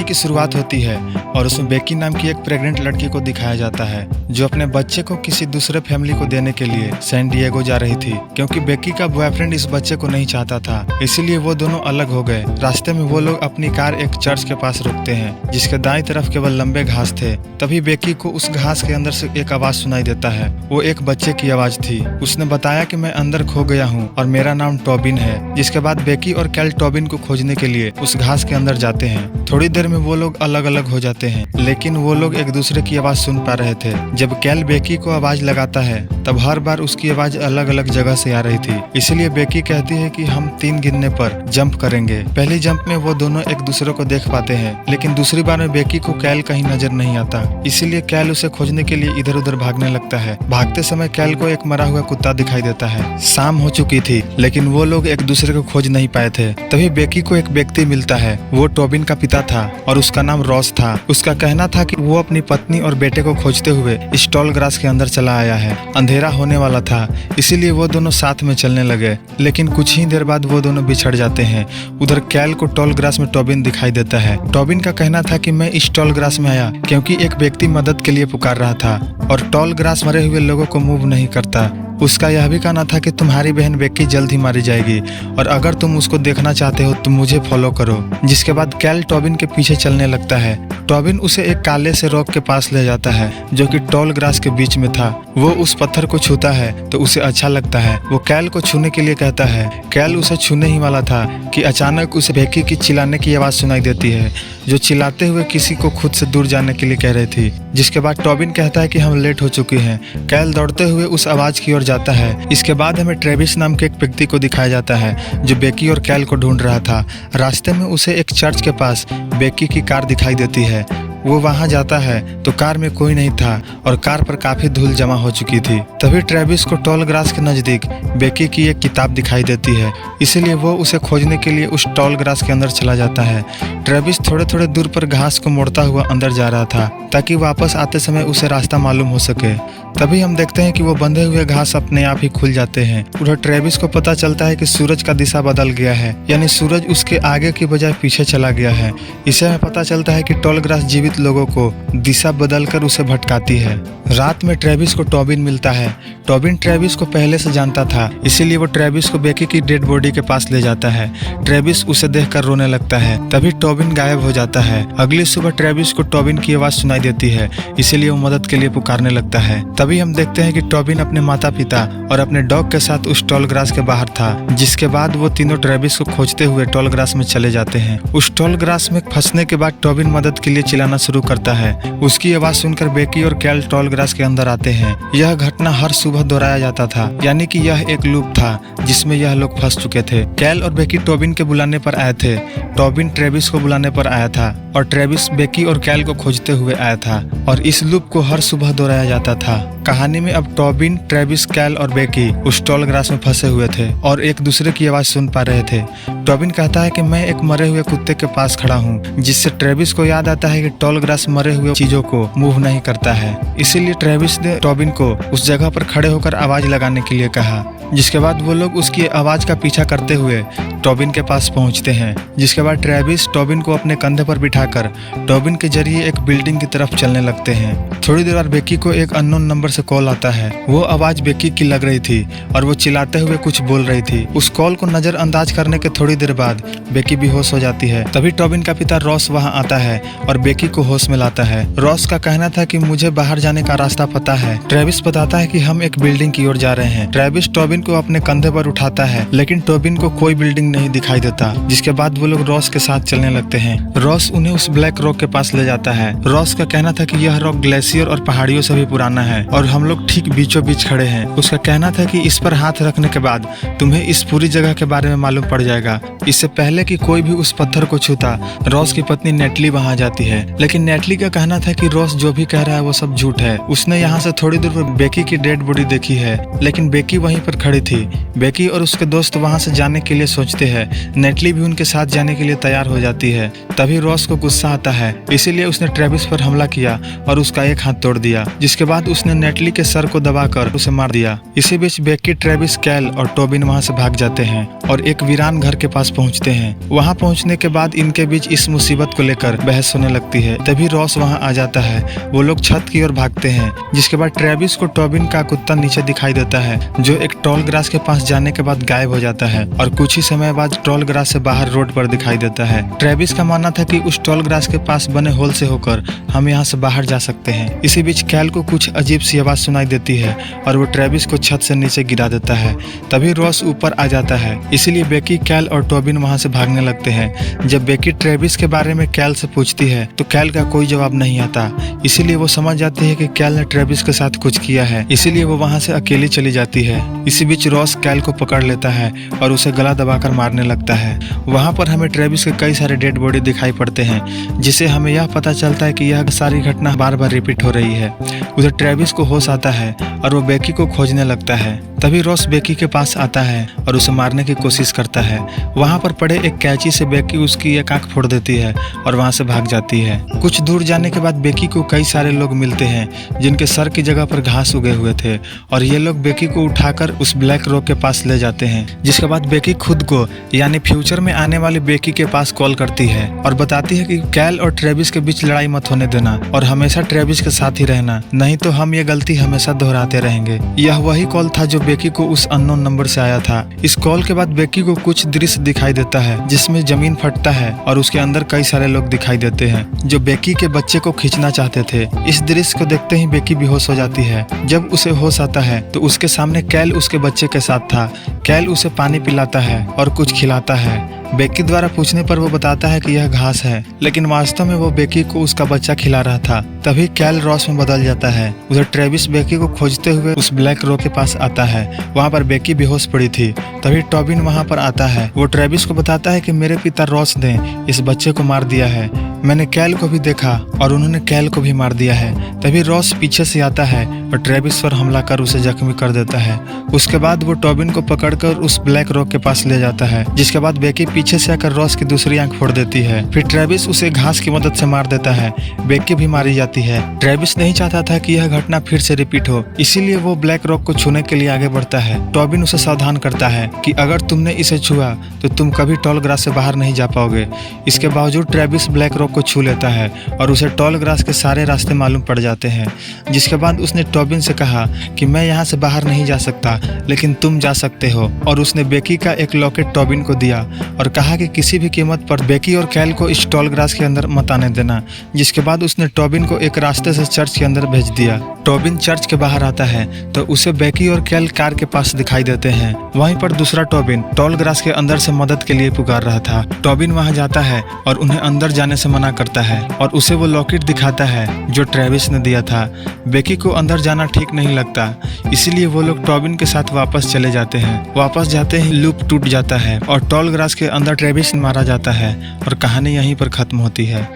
कहानी की शुरुआत होती है और उसमें बेकी नाम की एक प्रेग्नेंट लड़की को दिखाया जाता है जो अपने बच्चे को किसी दूसरे फैमिली को देने के लिए सैन डिएगो जा रही थी, क्योंकि बेकी का बॉयफ्रेंड इस बच्चे को नहीं चाहता था। इसीलिए वो दोनों अलग हो गए। रास्ते में वो लोग अपनी कार एक चर्च के पास रोकते हैं जिसके दाईं तरफ केवल लंबे घास थे। तभी बेकी को उस घास के अंदर से एक आवाज सुनाई देता है। वो एक बच्चे की आवाज थी। उसने बताया कि मैं अंदर खो गया हूँ और मेरा नाम टॉबिन है। जिसके बाद बेकी और कैल टॉबिन को खोजने के लिए उस घास के अंदर जाते हैं। थोड़ी देर में वो लोग अलग अलग हो जाते हैं, लेकिन वो लोग एक दूसरे की आवाज सुन पा रहे थे। जब कैल बेकी को आवाज लगाता है तब हर बार उसकी आवाज अलग अलग जगह से आ रही थी। इसलिए बेकी कहती है कि हम 3 गिनने पर जंप करेंगे। पहली जंप में वो दोनों एक दूसरे को देख पाते हैं, लेकिन दूसरी बार में बेकी को कैल कहीं नजर नहीं आता। इसीलिए कैल उसे खोजने के लिए इधर उधर भागने लगता है। भागते समय कैल को एक मरा हुआ कुत्ता दिखाई देता है। शाम हो चुकी थी, लेकिन वो लोग एक दूसरे को खोज नहीं पाए थे। तभी बेकी को एक व्यक्ति मिलता है। वो टॉबिन का पिता था और उसका नाम रॉस था। उसका कहना था कि वो अपनी पत्नी और बेटे को खोजते हुए इस टॉल ग्रास के अंदर चला आया है। अंधेरा होने वाला था, इसीलिए वो दोनों साथ में चलने लगे, लेकिन कुछ ही देर बाद वो दोनों बिछड़ जाते हैं। उधर कैल को टॉल ग्रास में टॉबिन दिखाई देता है। टॉबिन का कहना था कि मैं इस टॉल ग्रास में आया क्योंकि एक व्यक्ति मदद के लिए पुकार रहा था और टॉल ग्रास मरे हुए लोगों को मूव नहीं करता। उसका यह भी कहना था कि तुम्हारी बहन बेकी जल्द ही मारी जाएगी और अगर तुम उसको देखना चाहते हो तो मुझे फॉलो करो। जिसके बाद कैल टॉबिन के पीछे चलने लगता है। टॉबिन उसे एक काले से रॉक के पास ले जाता है जो कि टॉल ग्रास के बीच में था। वो उस पत्थर को छूता है तो उसे अच्छा लगता है। वो कैल को छूने के लिए कहता है। कैल उसे छूने ही वाला था कि अचानक उसे बेकी की चिल्लाने की आवाज सुनाई देती है, जो चिल्लाते हुए किसी को खुद से दूर जाने के लिए कह रही थी। जिसके बाद टॉबिन कहता है कि हम लेट हो चुके हैं। कैल दौड़ते हुए उस आवाज की ओर जाता है। इसके बाद हमें ट्रेविस नाम के एक व्यक्ति को दिखाया जाता है जो बेकी और कैल को ढूंढ रहा था। रास्ते में उसे एक चर्च के पास बेकी की कार दिखाई देती है। वो वहां जाता है तो कार में कोई नहीं था और कार पर काफी धूल जमा हो चुकी थी। तभी ट्रेविस को टॉल ग्रास के नजदीक बेकी की एक किताब दिखाई देती है, इसलिए वो उसे खोजने के लिए उस टॉल ग्रास के अंदर चला जाता है। ट्रेविस थोड़े थोड़े दूर पर घास को मोड़ता हुआ अंदर जा रहा था ताकि वापस आते समय उसे रास्ता मालूम हो सके। तभी हम देखते हैं कि वो बंधे हुए घास अपने आप ही खुल जाते हैं। उधर ट्रेविस को पता चलता है कि सूरज का दिशा बदल गया है, यानी सूरज उसके आगे की बजाय पीछे चला गया है। इससे हमें पता चलता है कि टॉल ग्रास जीवित लोगों को दिशा बदलकर उसे भटकाती है। रात में ट्रेविस को टॉबिन मिलता है। टॉबिन ट्रेविस को पहले से जानता था, इसीलिए वो ट्रेविस को बेकी की डेड बॉडी के पास ले जाता है। ट्रेविस उसे देखकर रोने लगता है। तभी टॉबिन गायब हो जाता है। अगली सुबह ट्रेविस को टॉबिन की आवाज सुनाई देती है, इसीलिए वो मदद के लिए पुकारने लगता है। तभी हम देखते हैं कि टॉबिन अपने माता पिता और अपने डॉग के साथ उस टॉल ग्रास के बाहर था। जिसके बाद वो तीनों ट्रेविस को खोजते हुए टॉल ग्रास में चले जाते हैं। उस टॉल ग्रास में फंसने के बाद टॉबिन मदद के लिए चिल्लाना शुरू करता है। उसकी आवाज सुनकर बेकी और कैल टॉल ग्रास के अंदर आते हैं। यह घटना हर सुबह दोहराया जाता था, यानी कि यह एक लूप था जिसमें यह लोग फंस चुके थे। कैल और बेकी टॉबिन के बुलाने पर आए थे। टॉबिन ट्रेविस को बुलाने पर आया था और ट्रेविस बेकी और कैल को खोजते हुए आया था और इस लूप को हर सुबह दोहराया जाता था। कहानी में अब टॉबिन, ट्रेविस, कैल और बेकी उस टॉल ग्रास में फंसे हुए थे और एक दूसरे की आवाज सुन पा रहे थे। टॉबिन कहता है कि मैं एक मरे हुए कुत्ते के पास खड़ा हूँ, जिससे ट्रेविस को याद आता है कि टॉल ग्रास मरे हुए चीजों को मूव नहीं करता है। इसीलिए ट्रेविस ने टॉबिन को उस जगह पर खड़े होकर आवाज लगाने के लिए कहा। जिसके बाद वो लोग उसकी आवाज का पीछा करते हुए टॉबिन के पास पहुंचते हैं। जिसके बाद ट्रेविस टॉबिन को अपने कंधे पर बिठाकर टॉबिन के जरिए एक बिल्डिंग की तरफ चलने लगते हैं। थोड़ी देर बाद बेकी को एक अननोन नंबर से कॉल आता है। वो आवाज बेकी की लग रही थी और वो चिल्लाते हुए कुछ बोल रही थी। उस कॉल को नजरअंदाज करने के थोड़ी देर बाद बेकी बेहोश हो जाती है। तभी टॉबिन का पिता रॉस वहाँ आता है और बेकी को होश में लाता है। रॉस का कहना था कि मुझे बाहर जाने का रास्ता पता है। ट्रेविस बताता है कि हम एक बिल्डिंग की ओर जा रहे हैं। ट्रेविस टॉबिन को अपने कंधे पर उठाता है, लेकिन टॉबिन को कोई बिल्डिंग नहीं दिखाई देता। जिसके बाद वो लोग रॉस के साथ चलने लगते हैं। रॉस उन्हें उस ब्लैक रॉक के पास ले जाता है। रॉस का कहना था कि यह रॉक ग्लेशियर और पहाड़ियों से भी पुराना है और हम लोग ठीक बीचों बीच खड़े हैं। उसका कहना था कि इस पर हाथ रखने के बाद तुम्हें इस पूरी जगह के बारे में मालूम पड़ जाएगा। इससे पहले कि कोई भी उस पत्थर को छूता, रॉस की पत्नी नेटली वहां जाती है, लेकिन नेटली का कहना था कि रॉस जो भी कह रहा है वो सब झूठ है। उसने यहाँ से थोड़ी दूर पर बेकी की डेड बॉडी देखी है, लेकिन बेकी वहीं पर खड़ी थी। बेकी और उसके दोस्त वहां से जाने के लिए सोचते हैं। नेटली भी उनके साथ जाने के लिए तैयार हो जाती है। तभी रॉस को गुस्सा आता है, इसीलिए उसने ट्रेविस पर हमला किया और उसका एक हाथ तोड़ दिया। जिसके बाद उसने नेटली के सर को दबाकर उसे मार दिया। इसी बीच बेकी, ट्रेविस, कैल और टॉबिन वहां से भाग जाते हैं और एक वीरान घर के पास पहुंचते हैं। वहां पहुंचने के बाद इनके बीच इस मुसीबत को लेकर बहस होने लगती है। तभी रॉस वहां आ जाता है। वो लोग छत की ओर भागते हैं, जिसके बाद ट्रेविस को टॉबिन का कुत्ता नीचे दिखाई देता है, जो एक टॉल ग्रास के पास जाने के बाद गायब हो जाता है और कुछ ही समय बाद टॉल ग्रास से बाहर रोड पर दिखाई देता है। ट्रेविस का मानना था कि उस टॉल ग्रास के पास बने होल से होकर हम यहाँ से बाहर जा सकते हैं। इसी बीच कैल को कुछ अजीब सी आवाज सुनाई देती है और वो ट्रेविस को छत से नीचे गिरा देता है। तभी रॉस ऊपर आ जाता है, इसीलिए बेकी, कैल और टॉबिन वहां से भागने लगते हैं। जब बेकी ट्रेविस के बारे में कैल से पूछती है तो कैल का कोई जवाब नहीं आता, इसीलिए वो समझ जाती है कि कैल ने ट्रेविस के साथ कुछ किया है, इसीलिए वो वहां से अकेली चली जाती है। इसी बीच रॉस कैल को पकड़ लेता है और उसे गला दबाकर मारने लगता है। वहां पर हमें ट्रेविस के कई सारे डेड बॉडी दिखाई पड़ते हैं, जिससे हमें यह पता चलता है कि यह सारी घटना बार बार रिपीट हो रही है। उधर ट्रेविस को होश आता है और वो बेकी को खोजने लगता है। तभी रॉस बेकी के पास आता है और उसे मारने की कोशिश करता है। वहां पर पड़े एक कैंची से बेकी उसकी एक आंख फोड़ देती है और वहां से भाग जाती है। कुछ दूर जाने के बाद बेकी को कई सारे लोग मिलते हैं, जिनके सर की जगह पर घास उगे हुए थे, और ये लोग बेकी को उठाकर उस ब्लैक रॉक के पास ले जाते हैं। जिसके बाद बेकी खुद को, यानी फ्यूचर में आने वाली बेकी के पास कॉल करती है और बताती है कि कैल और ट्रेविस के बीच लड़ाई मत होने देना और हमेशा ट्रेविस के साथ ही रहना, नहीं तो हम ये गलती हमेशा दोहराते रहेंगे। यह वही कॉल था जो बेकी को उस अननोन नंबर से आया था। इस कॉल के बाद बेकी को कुछ दृश्य दिखाई देता है, जिसमें जमीन फटता है और उसके अंदर कई सारे लोग दिखाई देते हैं जो बेकी के बच्चे को खींचना चाहते थे। इस दृश्य को देखते ही बेकी बेहोश हो जाती है। जब उसे होश आता है तो उसके सामने कैल उसके बच्चे के साथ था। कैल उसे पानी पिलाता है और कुछ खिलाता है। बेकी द्वारा पूछने पर वो बताता है कि यह घास है, लेकिन वास्तव में वो बेकी को उसका बच्चा खिला रहा था। तभी कैल रॉस में बदल जाता है। उधर ट्रेविस बेकी को खोजते हुए उस ब्लैक रॉक के पास आता है। वहाँ पर बेकी बेहोश पड़ी थी। तभी टॉबिन वहाँ पर आता है। वो ट्रेविस को बताता है कि मेरे पिता रॉस ने इस बच्चे को मार दिया है। मैंने कैल को भी देखा और उन्होंने कैल को भी मार दिया है। तभी रॉस पीछे से आता है और ट्रेविस पर हमला कर उसे जख्मी कर देता है। उसके बाद वो टॉबिन को पकड़कर उस ब्लैक रॉक के पास ले जाता है, जिसके बाद बेकी पीछे से आकर रॉस की दूसरी आंख फोड़ देती है। फिर ट्रेविस उसे घास की मदद से मार देता है। बेकी भी मारी जाती है। ट्रेविस नहीं चाहता था कि यह घटना फिर से रिपीट हो, इसीलिए वो ब्लैक रॉक को छूने के लिए आगे बढ़ता है। टॉबिन उसे सावधान करता है कि अगर तुमने इसे छुआ तो तुम कभी टॉल ग्रास से बाहर नहीं जा पाओगे। इसके बावजूद ट्रेविस ब्लैक रॉक को छू लेता है और उसे टॉल ग्रास के सारे रास्ते मालूम पड़ जाते हैं। जिसके बाद उसने टॉबिन से कहा कि मैं यहाँ से बाहर नहीं जा सकता, लेकिन तुम जा सकते हो, और उसने बेकी का एक लॉकेट टॉबिन को दिया और कहा कि किसी भी कीमत पर बेकी और कैल को इस टॉल ग्रास के अंदर मत आने देना। जिसके बाद उसने टॉबिन को एक रास्ते से चर्च के अंदर भेज दिया। टॉबिन चर्च के बाहर आता है तो उसे बेकी और कैल कार के पास दिखाई देते हैं। वहीं पर दूसरा टॉबिन टॉल ग्रास के अंदर से मदद के लिए पुकार रहा था। टॉबिन वहां जाता है और उन्हें अंदर जाने से मना करता है और उसे वो लॉकेट दिखाता है जो ट्रेविस ने दिया था। बेकी को अंदर जाना ठीक नहीं लगता, इसीलिए वो लोग टॉबिन के साथ वापस चले जाते हैं। वापस जाते ही लूप टूट जाता है और टॉल ग्रास के अंदर ट्रेविस मारा जाता है और कहानी यहीं पर खत्म होती है।